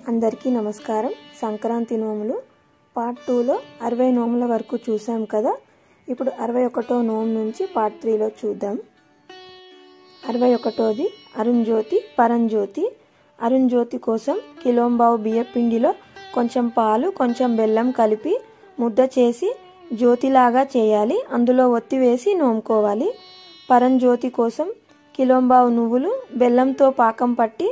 అందరికీ నమస్కారం. సంక్రాంతి నోములు పార్ట్ 2లో 60 నోముల వరకు చూసాం కదా. ఇప్పుడు 61వ నోము నుంచి పార్ట్ 3లో చూద్దాం. 61ది అరుణ్జ్యోతి పరంజ్యోతి. అరుణ్జ్యోతి కోసం కిలోంబావు బియ్యపిండిలో కొంచెం పాలు కొంచెం బెల్లం కలిపి ముద్ద చేసి జ్యోతిలాగా చేయాలి. అందులో ఒత్తి వేసి నోముకోవాలి. పరంజ్యోతి కోసం కిలోంబావు నువ్వులు బెల్లంతో పాకం పట్టి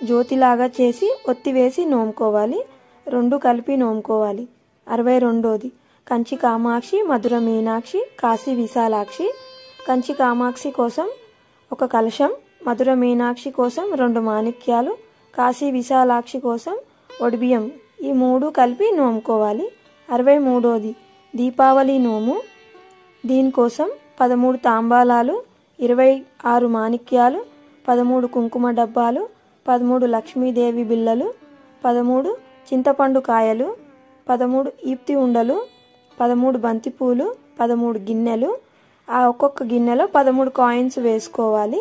జ్యోతిలాగా చేసి ఒత్తి వేసి నోముకోవాలి. రెండు కలిపి నోముకోవాలి. 62ది కంచి కామాక్షి మధుర మీనాక్షి కాశీ విశాలాక్షి. కంచి కామాక్షి కోసం ఒక కలశం, మధుర మీనాక్షి కోసం 2 మాణిక్యాలు, కాశీ విశాలాక్షి కోసం ఒడిబియ్యం, ఈ 3 కలిపి నోముకోవాలి. 63ది దీపావళి నోము. దీనికోసం 13 తాంబాలాలు, 26 మాణిక్యాలు, 13 కుంకుమ డబ్బాలు, 13 లక్ష్మీదేవి బిళ్ళలు, 13 చింతపండు కాయలు, 13 ఈప్తి ఉండలు, 13 బంతిపూలు, 13 గిన్నెలు. ఆ ఒక్కొక్క గిన్నెలో 13 కాయిన్స్ వేసుకోవాలి.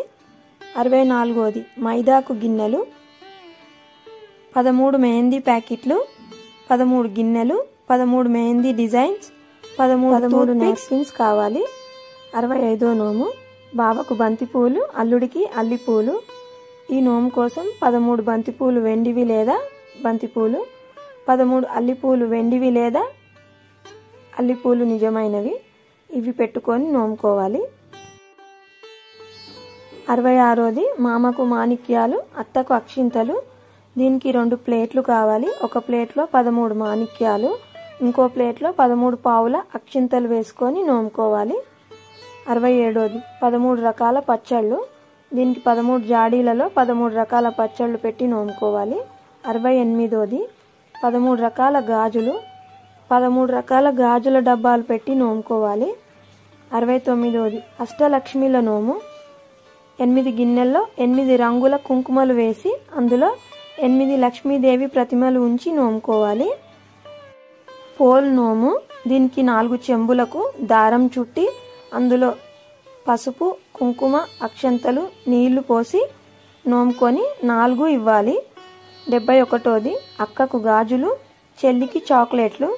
64ది మైదాకు గిన్నెలు, 13 మెహందీ ప్యాకెట్లు, 13 గిన్నెలు, 13 మెహందీ డిజైన్స్, 13 నాప్కిన్స్ కావాలి. 65వ నోము బావకు బంతిపూలు, అల్లుడికి అల్లిపూలు. ఈ నోము కోసం 13 బంతిపూలు వెండివి లేదా బంతిపూలు, 13 అల్లిపూలు వెండివి లేదా అల్లిపూలు నిజమైనవి, ఇవి పెట్టుకొని నోముకోవాలి. 66ది మామకు మాణిక్యాలు, అత్తకు అక్షింతలు. దీనికి 2 ప్లేట్లు కావాలి. ఒక ప్లేట్లో 13 మాణిక్యాలు, ఇంకో ప్లేట్లో 13 పావుల అక్షింతలు వేసుకొని నోముకోవాలి. 67ది 13 రకాల పచ్చళ్ళు. దీనికి 13 జాడీలలో 13 రకాల పచ్చళ్ళు పెట్టి నోముకోవాలి. 68ది 13 రకాల గాజులు, 13 రకాల గాజుల డబ్బాలు పెట్టి నోముకోవాలి. 69ది అష్టలక్ష్మిల నోము. 8 గిన్నెల్లో 8 రంగుల కుంకుమలు వేసి అందులో 8 లక్ష్మీదేవి ప్రతిమలు ఉంచి నోముకోవాలి. పోల్ నోము. దీనికి 4 చెంబులకు దారం చుట్టి అందులో పసుపు కుంకుమ అక్షంతలు నీళ్లు పోసి నోముకొని 4 ఇవ్వాలి. 71ది అక్కకు గాజులు, చెల్లికి చాక్లెట్లు.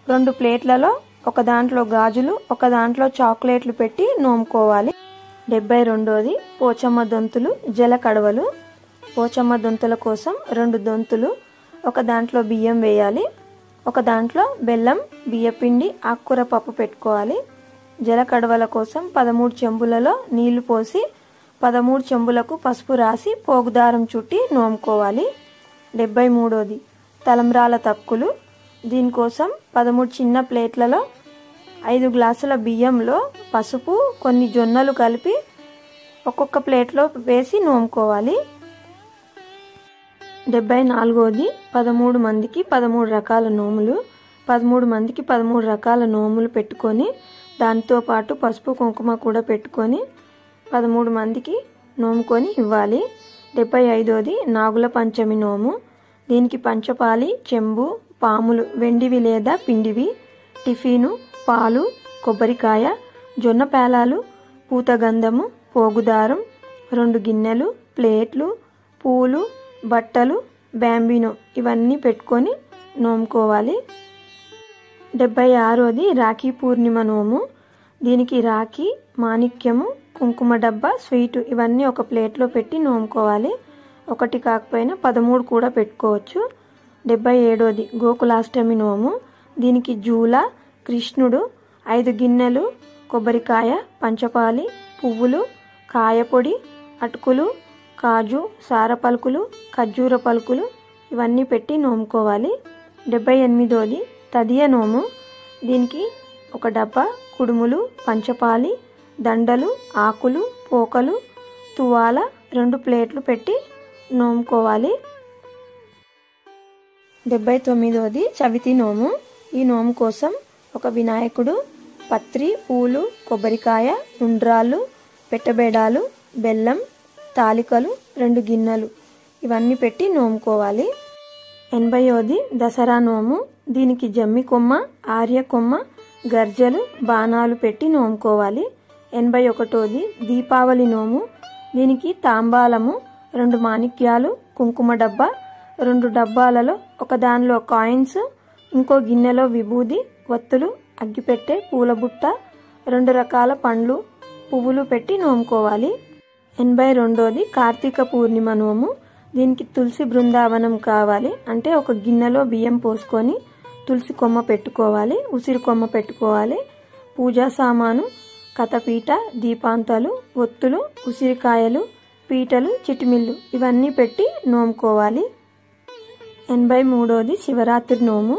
2 ప్లేట్లలో ఒక దాంట్లో గాజులు ఒక దాంట్లో చాక్లెట్లు పెట్టి నోముకోవాలి. 72ది పోచమ్మ దొంతులు జల కడవలు. పోచమ్మ దొంతుల కోసం 2 దొంతులు, ఒక దాంట్లో బియ్యం వేయాలి, ఒక దాంట్లో బెల్లం బియ్యపిండి ఆకుకూర పప్పు పెట్టుకోవాలి. జల కడవల కోసం 13 చెంబులలో నీళ్లు పోసి 13 చెంబులకు పసుపు రాసి పోగుదారం చుట్టి నోముకోవాలి. 73ది తలంబ్రాల తప్పులు. దీనికోసం 13 చిన్న ప్లేట్లలో 5 గ్లాసుల బియ్యంలో పసుపు కొన్ని జొన్నలు కలిపి ఒక్కొక్క ప్లేట్లో వేసి నోముకోవాలి. 74ది 13 మందికి 13 రకాల నోములు. 13 మందికి 13 రకాల నోములు పెట్టుకొని దాంతో పాటు పసుపు కుంకుమ కూడా పెట్టుకొని 13 మందికి నోముకొని ఇవ్వాలి. 75ది నాగుల పంచమి నోము. దీనికి పంచపాలి, చెంబు, పాములు వెండివి లేదా పిండివి, టిఫిను, పాలు, కొబ్బరికాయ, జొన్న పేలాలు, పూతగంధము, పోగుదారం, 2 గిన్నెలు, ప్లేట్లు, పూలు, బట్టలు, బ్యాంబినో ఇవన్నీ పెట్టుకొని నోముకోవాలి. 76ది రాఖీ పూర్ణిమ నోము. దీనికి రాఖీ, మాణిక్యము, కుంకుమ డబ్బా, స్వీటు ఇవన్నీ ఒక ప్లేట్లో పెట్టి నోముకోవాలి. ఒకటి కాకపోయినా 13 కూడా పెట్టుకోవచ్చు. 77ది గోకులాష్టమి నోము. దీనికి జూల, కృష్ణుడు, 5 గిన్నెలు, కొబ్బరికాయ, పంచపాలి, పువ్వులు, కాయపొడి, అటుకులు, కాజు, సార పలుకులు, ఖర్జూర పలుకులు ఇవన్నీ పెట్టి నోముకోవాలి. 78ది తదియ నోము. దీనికి ఒక డబ్బా కుడుములు, పంచపాలి, దండలు, ఆకులు, పోకలు, తువాల 2 ప్లేట్లు పెట్టి నోముకోవాలి. 79ది చవితి నోము. ఈ నోము కోసం ఒక వినాయకుడు, పత్రి, పూలు, కొబ్బరికాయ, ఉండ్రాళ్ళు, పెట్టబేడాలు, బెల్లం, తాలికలు, 2 గిన్నెలు ఇవన్నీ పెట్టి నోముకోవాలి. 80ది దసరా నోము. దీనికి జమ్మి కొమ్మ, ఆర్య కొమ్మ, గర్జలు, బాణాలు పెట్టి నోముకోవాలి. 81ది దీపావళి నోము. దీనికి తాంబాలము, 2 మాణిక్యాలు, కుంకుమ డబ్బా, 2 డబ్బాలలో ఒక దానిలో కాయిన్స్, ఇంకో గిన్నెలో విభూది, ఒత్తులు, అగ్గిపెట్టె, పూలబుట్ట, 2 రకాల పండ్లు, పువ్వులు పెట్టి నోముకోవాలి. 82ది కార్తీక పూర్ణిమ నోము. దీనికి తులసి బృందావనం కావాలి. అంటే ఒక గిన్నెలో బియ్యం పోసుకొని తులసి కొమ్మ పెట్టుకోవాలి, ఉసిరి కొమ్మ పెట్టుకోవాలి. పూజా సామాను, కథపీట, దీపాంతాలు, ఒత్తులు, ఉసిరికాయలు, పీటలు, చిటిమిల్లు ఇవన్నీ పెట్టి నోముకోవాలి. 83ది శివరాత్రి నోము.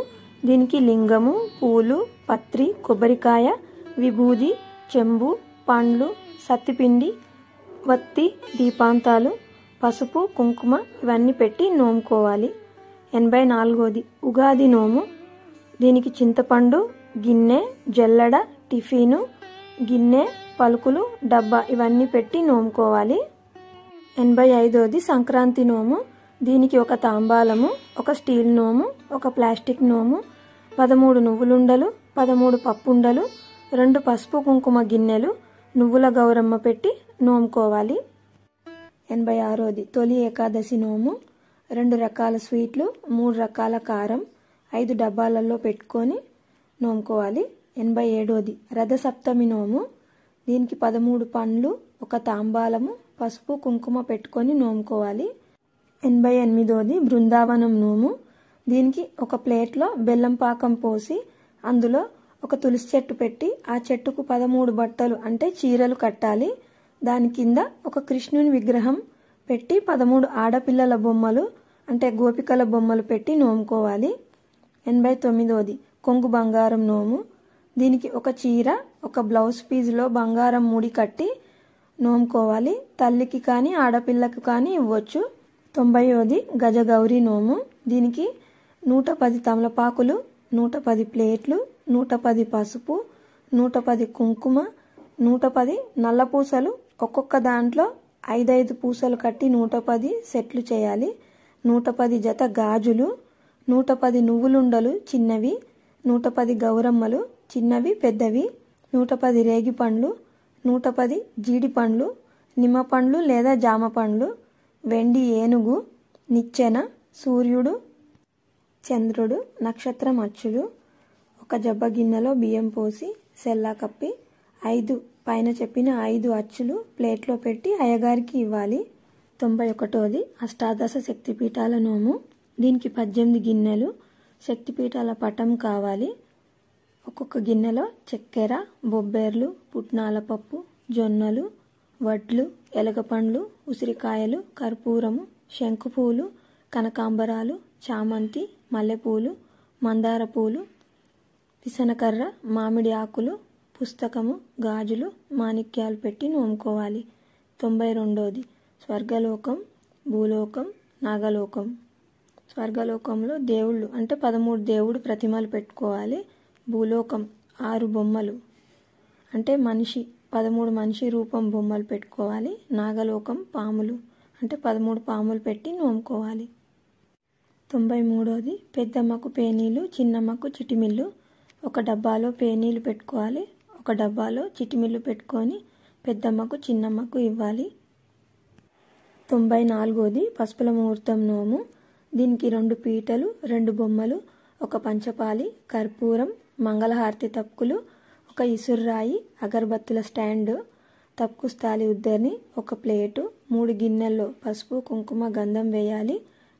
దీనికి లింగము, పూలు, పత్రి, కొబ్బరికాయ, విభూది, చెంబు, పండ్లు, సత్తిపిండి, వత్తి, దీపాంతాలు, పసుపు, కుంకుమ ఇవన్నీ పెట్టి నోముకోవాలి. 84ది ఉగాది నోము. దీనికి చింతపండు, గిన్నె, జల్లెడ, టిఫిను, గిన్నె, పలుకులు, డబ్బా ఇవన్నీ పెట్టి నోముకోవాలి. 85ది సంక్రాంతి నోము. దీనికి ఒక తాంబాలము, ఒక స్టీల్ నోము, ఒక ప్లాస్టిక్ నోము, 13 నువ్వులుండలు, 13 పప్పుండలు, 2 పసుపు కుంకుమ గిన్నెలు, నువ్వుల గౌరమ్మ పెట్టి నోముకోవాలి. 86ది తొలి ఏకాదశి నోము. 2 రకాల స్వీట్లు, 3 రకాల కారం, 5 డబ్బాలలో పెట్టుకొని నోముకోవాలి. 87ది రథసప్తమి నోము. దీనికి 13 పండ్లు, ఒక తాంబాలము, పసుపు కుంకుమ పెట్టుకొని నోముకోవాలి. 88ది బృందావనం నోము. దీనికి ఒక ప్లేట్లో బెల్లం పాకం పోసి అందులో ఒక తులసి చెట్టు పెట్టి ఆ చెట్టుకు 13 బట్టలు అంటే చీరలు కట్టాలి. దాని కింద ఒక కృష్ణుని విగ్రహం పెట్టి 13 ఆడపిల్లల బొమ్మలు అంటే గోపికల బొమ్మలు పెట్టి నోముకోవాలి. 89ది కొంగు బంగారం నోము. దీనికి ఒక చీర, ఒక బ్లౌజ్ పీస్లో బంగారం ముడి కట్టి నోముకోవాలి. తల్లికి కానీ ఆడపిల్లకు కానీ ఇవ్వచ్చు. 90ది గజగౌరి నోము. దీనికి 110 తమలపాకులు, 110 ప్లేట్లు, 110 పసుపు, 110 కుంకుమ, 110 నల్ల పూసలు, ఒక్కొక్క దాంట్లో 5 పూసలు కట్టి 110 సెట్లు చేయాలి. 110 జత గాజులు, 110 నువ్వులుండలు చిన్నవి, 110 గౌరమ్మలు చిన్నవి పెద్దవి, 110 రేగి పండ్లు, 110 జీడి పండ్లు, నిమ్మ పండ్లు లేదా జామ పండ్లు, వెండి ఏనుగు, నిచ్చెన, సూర్యుడు, చంద్రుడు, నక్షత్రం అచ్చులు, ఒక జబ్బ గిన్నెలో బియ్యం పోసి సెల్లా కప్పి 5 పైన చెప్పిన 5 అచ్చులు ప్లేట్లో పెట్టి అయ్యగారికి ఇవ్వాలి. 91ది అష్టాదశ శక్తిపీఠాల నోము. దీనికి 18 గిన్నెలు, శక్తిపీఠాల పటం కావాలి. ఒక్కొక్క గిన్నెలో చక్కెర, బొబ్బెర్లు, పుట్నాల పప్పు, జొన్నలు, వడ్లు, ఎలగపండ్లు, ఉసిరికాయలు, కర్పూరము, శంకుపూలు, కనకాంబరాలు, చామంతి, మల్లెపూలు, మందార పూలు, విసనకర్ర, మామిడి ఆకులు, పుస్తకము, గాజులు, మాణిక్యాలు పెట్టి నోముకోవాలి. 92ది స్వర్గలోకం, భూలోకం, నాగలోకం. స్వర్గలోకంలో దేవుళ్ళు అంటే 13 దేవుడు ప్రతిమలు పెట్టుకోవాలి. భూలోకం 6 బొమ్మలు అంటే మనిషి 13 మనిషి రూపం బొమ్మలు పెట్టుకోవాలి. నాగలోకం పాములు అంటే 13 పాములు పెట్టి నోముకోవాలి. 93ది పెద్దమ్మకు పేనీలు, చిన్నమ్మకు చిటిమిల్లు. ఒక డబ్బాలో పేనీలు పెట్టుకోవాలి, ఒక డబ్బాలో చిటిమిల్లు పెట్టుకొని పెద్దమ్మకు చిన్నమ్మకు ఇవ్వాలి. 94ది పసుపుల ముహూర్తం నోము. దీనికి 2 పీటలు, 2 బొమ్మలు, ఒక పంచపాలి, కర్పూరం, మంగళహారతి తప్పులు, ఒక ఇసుర్రాయి, అగరబత్తుల స్టాండ్, తప్పు స్థాలి ఉద్దరిని, ఒక ప్లేటు, 3 గిన్నెల్లో పసుపు కుంకుమ గంధం వేయాలి.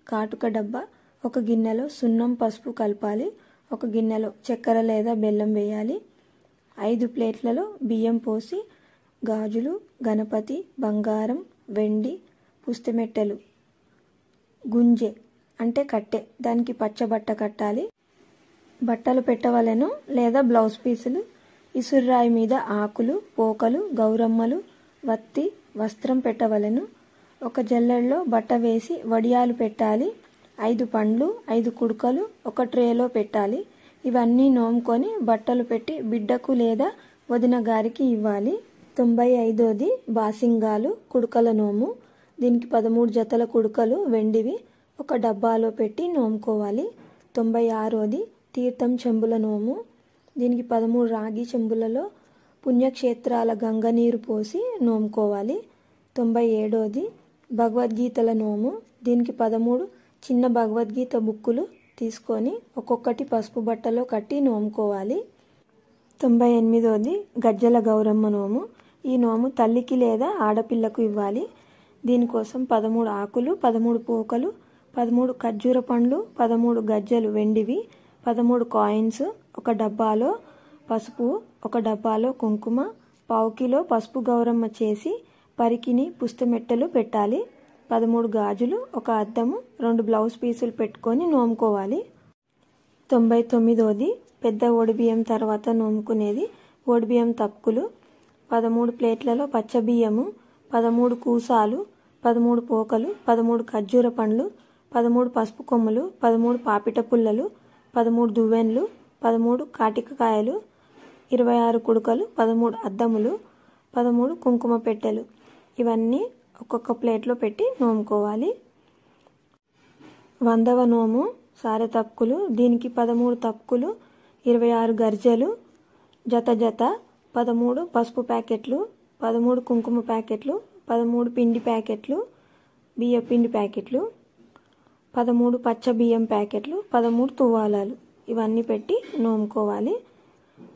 కాటుక డబ్బా, ఒక గిన్నెలో సున్నం పసుపు కలపాలి, ఒక గిన్నెలో చక్కెర లేదా బెల్లం వేయాలి. 5 ప్లేట్లలో బియ్యం పోసి గాజులు, గణపతి, బంగారం, వెండి, పుస్తమెట్టెలు, గుంజె అంటే కట్టె, దానికి పచ్చబట్ట కట్టాలి. బట్టలు పెట్టవలెను లేదా బ్లౌజ్ పీసులు, ఇసుర్రాయి మీద ఆకులు, పోకలు, గౌరమ్మలు, వత్తి, వస్త్రం పెట్టవలెను. ఒక జల్లెడలో బట్ట వేసి వడియాలు పెట్టాలి. 5 పండ్లు, 5 కుడుకలు ఒక ట్రేలో పెట్టాలి. ఇవన్నీ నోముకొని బట్టలు పెట్టి బిడ్డకు లేదా వదిన గారికి ఇవ్వాలి. 95ది బాసింగాలు, కుడుకల నోము. దీనికి 13 జతల కుడుకలు వెండివి ఒక డబ్బాలో పెట్టి నోముకోవాలి. 96ది తీర్థం చెంబుల నోము. దీనికి 13 రాగి చెంబులలో పుణ్యక్షేత్రాల గంగనీరు పోసి నోముకోవాలి. 97ది భగవద్గీతల నోము. దీనికి 13 చిన్న భగవద్గీత బుక్కులు తీసుకొని ఒక్కొక్కటి పసుపు బట్టలో కట్టి నోముకోవాలి. 98వ గజ్జల గౌరమ్మ నోము. ఈ నోము తల్లికి లేదా ఆడపిల్లకు ఇవ్వాలి. దీనికోసం 13 ఆకులు, 13 పోకలు, 13 ఖర్జూర పండ్లు, 13 గజ్జలు వెండివి, 13 కాయిన్స్, ఒక డబ్బాలో పసుపు, ఒక డబ్బాలో కుంకుమ, 1/2 కిలో పసుపు గౌరమ్మ చేసి పరికిని పుస్తమెట్టెలు పెట్టాలి. 13 గాజులు, ఒక అద్దము, 2 బ్లౌజ్ పీసులు పెట్టుకొని నోముకోవాలి. 99వ పెద్ద ఓడిబియ్యం తర్వాత నోముకునేది ఓడిబియ్యం తప్పుకులు. 13 ప్లేట్లలో పచ్చబియ్యము, 13 కూసాలు, 13 పోకలు, 13 ఖర్జూర పండ్లు, 13 పసుపు కొమ్ములు, 13 పాపిట పుల్లలు, 13 దువ్వెన్లు, 13 కాటికకాయలు, 26 కుడుకలు, 13 అద్దములు, 13 కుంకుమ పెట్టెలు. ఇవన్నీ ఒక్కొక్క ప్లేట్లో పెట్టి నోముకోవాలి. 100వ నోము సారె తప్పుకులు. దీనికి 13 తప్పుకులు, 26 గర్జలు జత జత, 13 పసుపు ప్యాకెట్లు, 13 కుంకుమ ప్యాకెట్లు, 13 పిండి ప్యాకెట్లు, బియ్య పిండి ప్యాకెట్లు, 13 పచ్చ బియ్యం ప్యాకెట్లు, 13 తువ్వాలాలు. ఇవన్నీ పెట్టి నోముకోవాలి.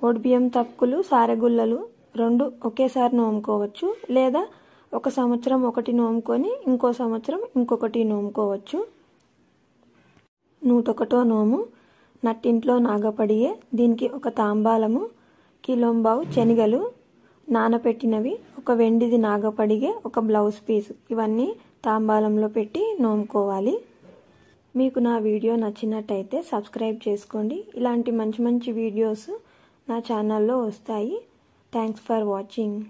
ఒడిబియ్యం తప్పుకులు, సారెగుల్లలు 2 ఒకేసారి నోముకోవచ్చు, లేదా ఒక సంవత్సరం ఒకటి నోముకొని ఇంకో సంవత్సరం ఇంకొకటి నోముకోవచ్చు. 101వ నోము నట్టింట్లో నాగపడియే. దీనికి ఒక తాంబాలము, కిలోంబావు శనగలు నానపెట్టినవి, ఒక వెండిది నాగపడిగే, ఒక బ్లౌజ్ పీస్. ఇవన్నీ తాంబాలంలో పెట్టి నోముకోవాలి. మీకు నా వీడియో నచ్చినట్టయితే సబ్స్క్రైబ్ చేసుకోండి. ఇలాంటి మంచి మంచి వీడియోస్ నా ఛానల్లో వస్తాయి. Thanks for watching.